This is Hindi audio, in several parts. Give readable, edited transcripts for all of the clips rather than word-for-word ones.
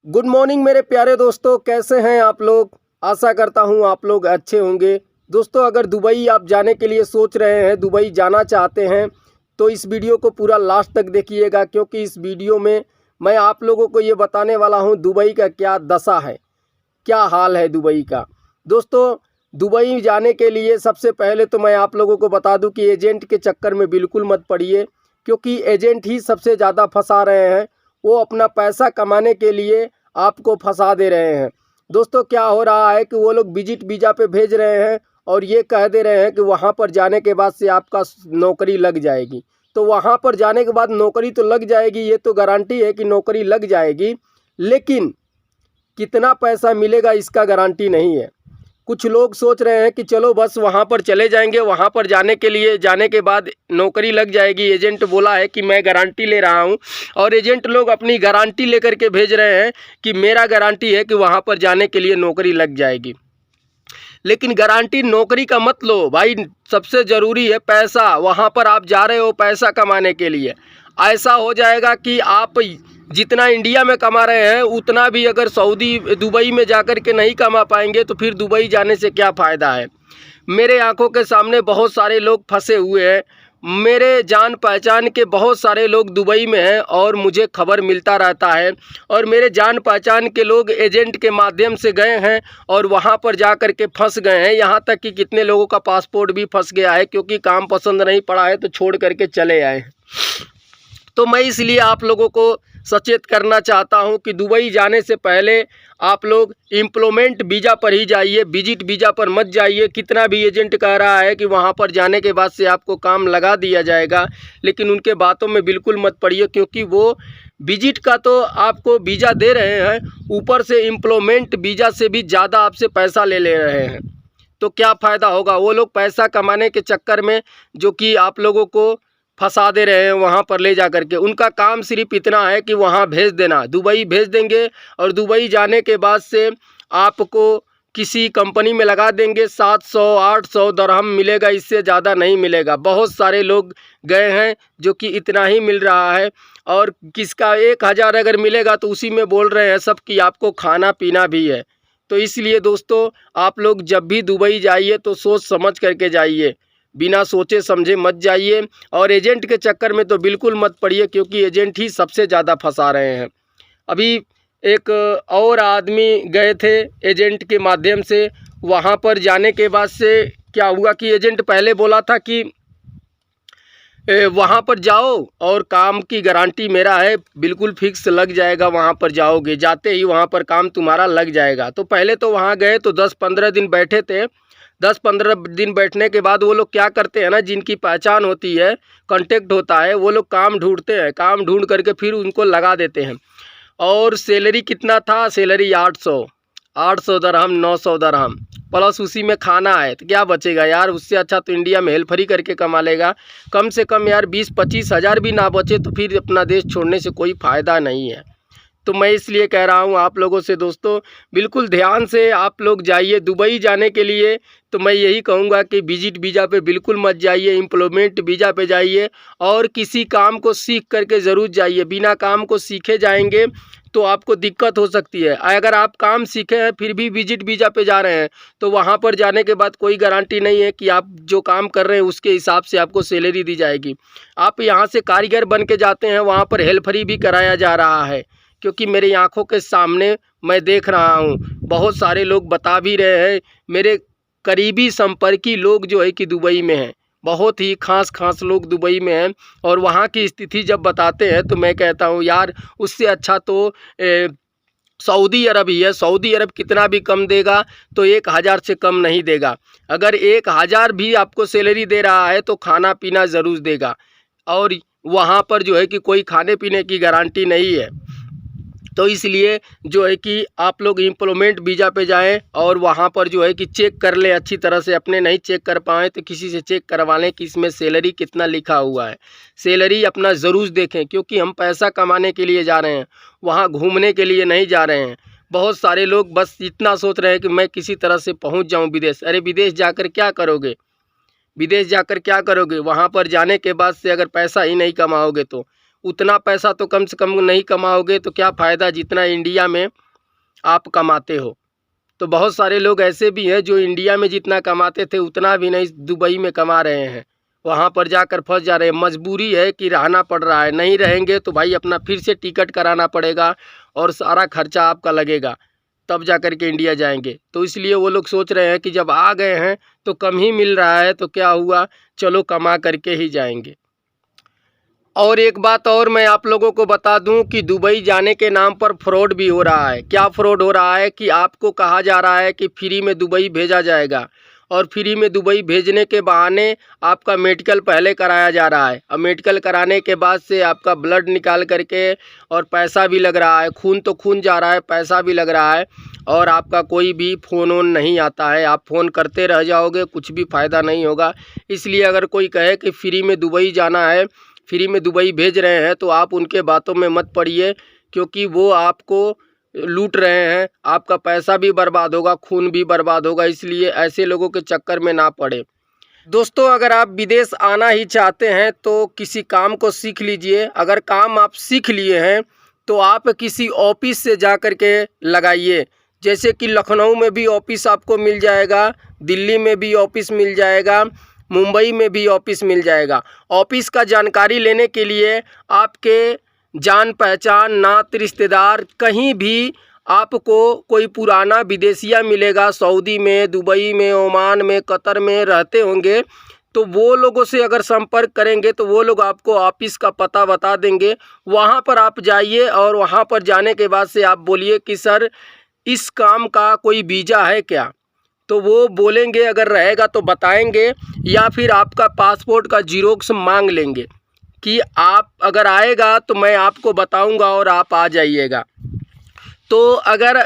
गुड मॉर्निंग मेरे प्यारे दोस्तों, कैसे हैं आप लोग। आशा करता हूं आप लोग अच्छे होंगे। दोस्तों, अगर दुबई आप जाने के लिए सोच रहे हैं, दुबई जाना चाहते हैं, तो इस वीडियो को पूरा लास्ट तक देखिएगा, क्योंकि इस वीडियो में मैं आप लोगों को ये बताने वाला हूं दुबई का क्या दशा है, क्या हाल है दुबई का। दोस्तों, दुबई जाने के लिए सबसे पहले तो मैं आप लोगों को बता दूं कि एजेंट के चक्कर में बिल्कुल मत पड़िए, क्योंकि एजेंट ही सबसे ज़्यादा फंसा रहे हैं। वो अपना पैसा कमाने के लिए आपको फंसा दे रहे हैं। दोस्तों, क्या हो रहा है कि वो लोग विजिट वीज़ा पे भेज रहे हैं और ये कह दे रहे हैं कि वहाँ पर जाने के बाद से आपका नौकरी लग जाएगी। तो वहाँ पर जाने के बाद नौकरी तो लग जाएगी, ये तो गारंटी है कि नौकरी लग जाएगी, लेकिन कितना पैसा मिलेगा इसका गारंटी नहीं है। कुछ लोग सोच रहे हैं कि चलो बस वहाँ पर चले जाएंगे, वहाँ पर जाने के लिए जाने के बाद नौकरी लग जाएगी। एजेंट बोला है कि मैं गारंटी ले रहा हूँ, और एजेंट लोग अपनी गारंटी लेकर के भेज रहे हैं कि मेरा गारंटी है कि वहाँ पर जाने के लिए नौकरी लग जाएगी। लेकिन गारंटी नौकरी का मत लो भाई, सबसे ज़रूरी है पैसा। वहाँ पर आप जा रहे हो पैसा कमाने के लिए। ऐसा हो जाएगा कि आप जितना इंडिया में कमा रहे हैं उतना भी अगर सऊदी दुबई में जाकर के नहीं कमा पाएंगे तो फिर दुबई जाने से क्या फ़ायदा है। मेरे आंखों के सामने बहुत सारे लोग फंसे हुए हैं। मेरे जान पहचान के बहुत सारे लोग दुबई में हैं और मुझे खबर मिलता रहता है, और मेरे जान पहचान के लोग एजेंट के माध्यम से गए हैं और वहाँ पर जा कर के फंस गए हैं। यहाँ तक कि कितने लोगों का पासपोर्ट भी फंस गया है, क्योंकि काम पसंद नहीं पड़ा है तो छोड़ करके चले आए। तो मैं इसलिए आप लोगों को सचेत करना चाहता हूं कि दुबई जाने से पहले आप लोग एम्प्लॉयमेंट वीज़ा पर ही जाइए, विजिट वीज़ा पर मत जाइए। कितना भी एजेंट कह रहा है कि वहां पर जाने के बाद से आपको काम लगा दिया जाएगा, लेकिन उनके बातों में बिल्कुल मत पड़िए, क्योंकि वो विजिट का तो आपको वीज़ा दे रहे हैं, ऊपर से एम्प्लॉयमेंट वीज़ा से भी ज़्यादा आपसे पैसा ले रहे हैं। तो क्या फ़ायदा होगा। वो लोग पैसा कमाने के चक्कर में जो कि आप लोगों को फंसा दे रहे हैं वहाँ पर ले जा करके। उनका काम सिर्फ इतना है कि वहाँ भेज देना, दुबई भेज देंगे, और दुबई जाने के बाद से आपको किसी कंपनी में लगा देंगे। 700-800 दरहम मिलेगा, इससे ज़्यादा नहीं मिलेगा। बहुत सारे लोग गए हैं जो कि इतना ही मिल रहा है, और किसका 1000 अगर मिलेगा तो उसी में बोल रहे हैं सब कि आपको खाना पीना भी है। तो इसलिए दोस्तों, आप लोग जब भी दुबई जाइए तो सोच समझ करके जाइए, बिना सोचे समझे मत जाइए, और एजेंट के चक्कर में तो बिल्कुल मत पड़िए, क्योंकि एजेंट ही सबसे ज़्यादा फंसा रहे हैं। अभी एक और आदमी गए थे एजेंट के माध्यम से। वहाँ पर जाने के बाद से क्या हुआ कि एजेंट पहले बोला था कि वहाँ पर जाओ और काम की गारंटी मेरा है, बिल्कुल फिक्स लग जाएगा। वहाँ पर जाओगे, जाते ही वहाँ पर काम तुम्हारा लग जाएगा। तो पहले तो वहाँ गए तो 10-15 दिन बैठे थे। 10-15 दिन बैठने के बाद वो लोग क्या करते हैं ना, जिनकी पहचान होती है, कांटेक्ट होता है, वो लोग काम ढूंढते हैं। काम ढूंढ करके फिर उनको लगा देते हैं। और सैलरी कितना था, सैलरी 800 दरहम, 900 दरहम, प्लस उसी में खाना है। तो क्या बचेगा यार। उससे अच्छा तो इंडिया में हेल्फरी करके कमा लेगा। कम से कम यार 20-25 हज़ार भी ना बचे तो फिर अपना देश छोड़ने से कोई फ़ायदा नहीं है। तो मैं इसलिए कह रहा हूँ आप लोगों से, दोस्तों बिल्कुल ध्यान से आप लोग जाइए दुबई जाने के लिए। तो मैं यही कहूँगा कि विजिट वीज़ा पे बिल्कुल मत जाइए, एम्प्लॉयमेंट वीज़ा पे जाइए, और किसी काम को सीख करके ज़रूर जाइए। बिना काम को सीखे जाएंगे तो आपको दिक्कत हो सकती है। अगर आप काम सीखे हैं फिर भी विजिट वीज़ा पे जा रहे हैं, तो वहाँ पर जाने के बाद कोई गारंटी नहीं है कि आप जो काम कर रहे हैं उसके हिसाब से आपको सैलरी दी जाएगी। आप यहाँ से कारीगर बन के जाते हैं, वहाँ पर हेल्परी भी कराया जा रहा है, क्योंकि मेरी आंखों के सामने मैं देख रहा हूँ। बहुत सारे लोग बता भी रहे हैं, मेरे करीबी संपर्की लोग जो है कि दुबई में हैं, बहुत ही खास लोग दुबई में हैं, और वहाँ की स्थिति जब बताते हैं तो मैं कहता हूँ यार, उससे अच्छा तो सऊदी अरब ही है। सऊदी अरब कितना भी कम देगा तो 1000 से कम नहीं देगा। अगर 1000 भी आपको सैलरी दे रहा है तो खाना पीना ज़रूर देगा, और वहाँ पर जो है कि कोई खाने पीने की गारंटी नहीं है। तो इसलिए जो है कि आप लोग एम्प्लॉयमेंट वीज़ा पे जाएं, और वहाँ पर जो है कि चेक कर लें अच्छी तरह से। अपने नहीं चेक कर पाएँ तो किसी से चेक करवा लें कि इसमें सैलरी कितना लिखा हुआ है। सैलरी अपना ज़रूर देखें, क्योंकि हम पैसा कमाने के लिए जा रहे हैं, वहाँ घूमने के लिए नहीं जा रहे हैं। बहुत सारे लोग बस इतना सोच रहे हैं कि मैं किसी तरह से पहुँच जाऊँ विदेश। अरे विदेश जाकर क्या करोगे, विदेश जाकर क्या करोगे। वहाँ पर जाने के बाद से अगर पैसा ही नहीं कमाओगे तो उतना पैसा तो कम से कम नहीं कमाओगे तो क्या फ़ायदा जितना इंडिया में आप कमाते हो। तो बहुत सारे लोग ऐसे भी हैं जो इंडिया में जितना कमाते थे उतना भी नहीं दुबई में कमा रहे हैं, वहाँ पर जाकर फंस जा रहे हैं। मजबूरी है कि रहना पड़ रहा है, नहीं रहेंगे तो भाई अपना फिर से टिकट कराना पड़ेगा और सारा खर्चा आपका लगेगा, तब जा कर के इंडिया जाएंगे। तो इसलिए वो लोग सोच रहे हैं कि जब आ गए हैं तो कम ही मिल रहा है तो क्या हुआ, चलो कमा करके ही जाएंगे। और एक बात और मैं आप लोगों को बता दूं कि दुबई जाने के नाम पर फ्रॉड भी हो रहा है। क्या फ्रॉड हो रहा है कि आपको कहा जा रहा है कि फ्री में दुबई भेजा जाएगा, और फ्री में दुबई भेजने के बहाने आपका मेडिकल पहले कराया जा रहा है। अब मेडिकल कराने के बाद से आपका ब्लड निकाल करके और पैसा भी लग रहा है, खून तो खून जा रहा है, पैसा भी लग रहा है, और आपका कोई भी फ़ोन वोन नहीं आता है। आप फ़ोन करते रह जाओगे, कुछ भी फ़ायदा नहीं होगा। इसलिए अगर कोई कहे कि फ्री में दुबई जाना है, फ्री में दुबई भेज रहे हैं, तो आप उनके बातों में मत पड़िए, क्योंकि वो आपको लूट रहे हैं, आपका पैसा भी बर्बाद होगा, खून भी बर्बाद होगा। इसलिए ऐसे लोगों के चक्कर में ना पड़े। दोस्तों, अगर आप विदेश आना ही चाहते हैं तो किसी काम को सीख लीजिए। अगर काम आप सीख लिए हैं तो आप किसी ऑफिस से जा कर के लगाइए। जैसे कि लखनऊ में भी ऑफिस आपको मिल जाएगा, दिल्ली में भी ऑफिस मिल जाएगा, मुंबई में भी ऑफिस मिल जाएगा। ऑफिस का जानकारी लेने के लिए आपके जान पहचान नात रिश्तेदार कहीं भी आपको कोई पुराना विदेशिया मिलेगा, सऊदी में, दुबई में, ओमान में, कतर में रहते होंगे, तो वो लोगों से अगर संपर्क करेंगे तो वो लोग आपको ऑफिस का पता बता देंगे। वहाँ पर आप जाइए और वहाँ पर जाने के बाद से आप बोलिए कि सर इस काम का कोई वीज़ा है क्या, तो वो बोलेंगे अगर रहेगा तो बताएंगे, या फिर आपका पासपोर्ट का जीरोक्स मांग लेंगे कि आप अगर आएगा तो मैं आपको बताऊंगा और आप आ जाइएगा। तो अगर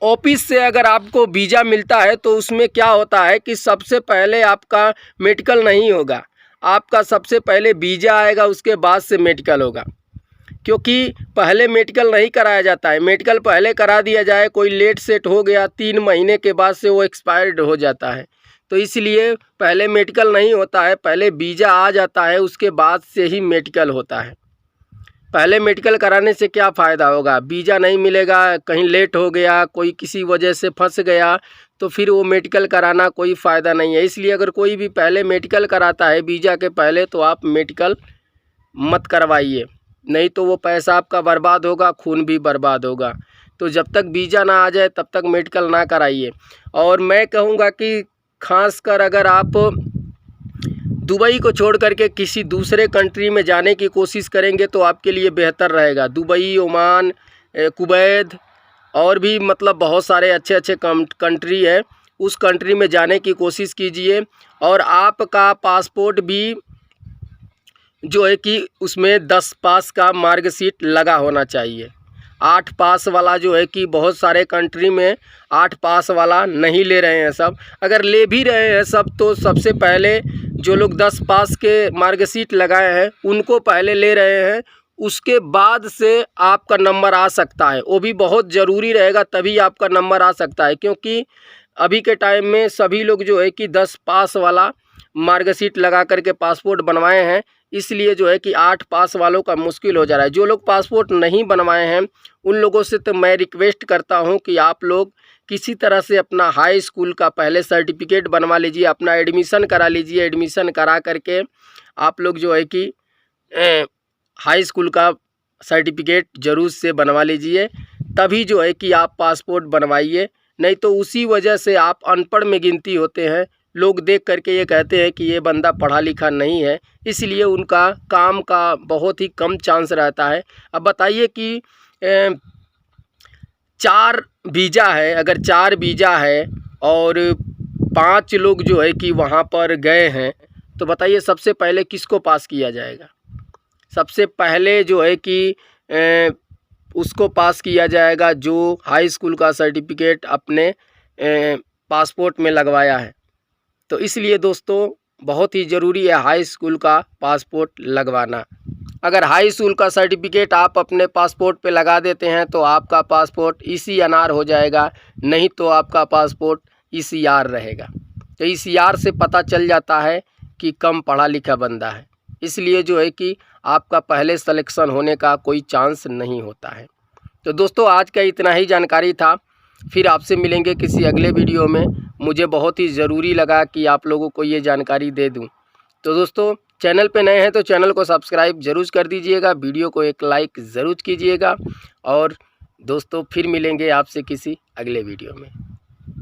ऑफिस से अगर आपको वीज़ा मिलता है तो उसमें क्या होता है कि सबसे पहले आपका मेडिकल नहीं होगा, आपका सबसे पहले वीज़ा आएगा, उसके बाद से मेडिकल होगा। क्योंकि पहले मेडिकल नहीं कराया जाता है, मेडिकल पहले करा दिया जाए, कोई लेट सेट हो गया 3 महीने के बाद से वो एक्सपायर्ड हो जाता है। तो इसलिए पहले मेडिकल नहीं होता है, पहले वीज़ा आ जाता है, उसके बाद से ही मेडिकल होता है। पहले मेडिकल कराने से क्या फ़ायदा होगा, वीज़ा नहीं मिलेगा, कहीं लेट हो गया, कोई किसी वजह से फंस गया, तो फिर वो मेडिकल कराना कोई फ़ायदा नहीं है। इसलिए अगर कोई भी पहले मेडिकल कराता है वीज़ा के पहले, तो आप मेडिकल मत करवाइए, नहीं तो वो पैसा आपका बर्बाद होगा, खून भी बर्बाद होगा। तो जब तक वीज़ा ना आ जाए तब तक मेडिकल ना कराइए। और मैं कहूँगा कि ख़ासकर अगर आप दुबई को छोड़ करके किसी दूसरे कंट्री में जाने की कोशिश करेंगे तो आपके लिए बेहतर रहेगा। दुबई, ओमान, कुवैत और भी मतलब बहुत सारे अच्छे अच्छे कंट्री है, उस कंट्री में जाने की कोशिश कीजिए। और आपका पासपोर्ट भी जो है कि उसमें 10 पास का मार्कशीट लगा होना चाहिए। 8 पास वाला जो है कि बहुत सारे कंट्री में 8 पास वाला नहीं ले रहे हैं सब। अगर ले भी रहे हैं सब तो सबसे पहले जो लोग 10 पास के मार्कशीट लगाए हैं उनको पहले ले रहे हैं, उसके बाद से आपका नंबर आ सकता है। वो भी बहुत ज़रूरी रहेगा, तभी आपका नंबर आ सकता है, क्योंकि अभी के टाइम में सभी लोग जो है कि 10 पास वाला मार्कशीट लगा करके पासपोर्ट बनवाए हैं। इसलिए जो है कि 8 पास वालों का मुश्किल हो जा रहा है। जो लोग पासपोर्ट नहीं बनवाए हैं उन लोगों से तो मैं रिक्वेस्ट करता हूं कि आप लोग किसी तरह से अपना हाई स्कूल का पहले सर्टिफिकेट बनवा लीजिए, अपना एडमिशन करा लीजिए। एडमिशन करा करके आप लोग जो है कि हाई स्कूल का सर्टिफिकेट ज़रूर से बनवा लीजिए, तभी जो है कि आप पासपोर्ट बनवाइए। नहीं तो उसी वजह से आप अनपढ़ में गिनती होते हैं। लोग देख करके ये कहते हैं कि ये बंदा पढ़ा लिखा नहीं है, इसलिए उनका काम का बहुत ही कम चांस रहता है। अब बताइए कि 4 वीज़ा है, अगर 4 वीज़ा है और 5 लोग जो है कि वहाँ पर गए हैं, तो बताइए सबसे पहले किसको पास किया जाएगा। सबसे पहले जो है कि उसको पास किया जाएगा जो हाई स्कूल का सर्टिफिकेट अपने पासपोर्ट में लगवाया है। तो इसलिए दोस्तों बहुत ही ज़रूरी है हाई स्कूल का पासपोर्ट लगवाना। अगर हाई स्कूल का सर्टिफिकेट आप अपने पासपोर्ट पे लगा देते हैं तो आपका पासपोर्ट ECNR हो जाएगा, नहीं तो आपका पासपोर्ट ECR रहेगा। तो ECR से पता चल जाता है कि कम पढ़ा लिखा बंदा है। इसलिए जो है कि आपका पहले सिलेक्शन होने का कोई चांस नहीं होता है। तो दोस्तों आज का इतना ही जानकारी था, फिर आपसे मिलेंगे किसी अगले वीडियो में। मुझे बहुत ही ज़रूरी लगा कि आप लोगों को ये जानकारी दे दूं। तो दोस्तों चैनल पे नए हैं तो चैनल को सब्सक्राइब ज़रूर कर दीजिएगा, वीडियो को एक लाइक ज़रूर कीजिएगा और दोस्तों फिर मिलेंगे आपसे किसी अगले वीडियो में।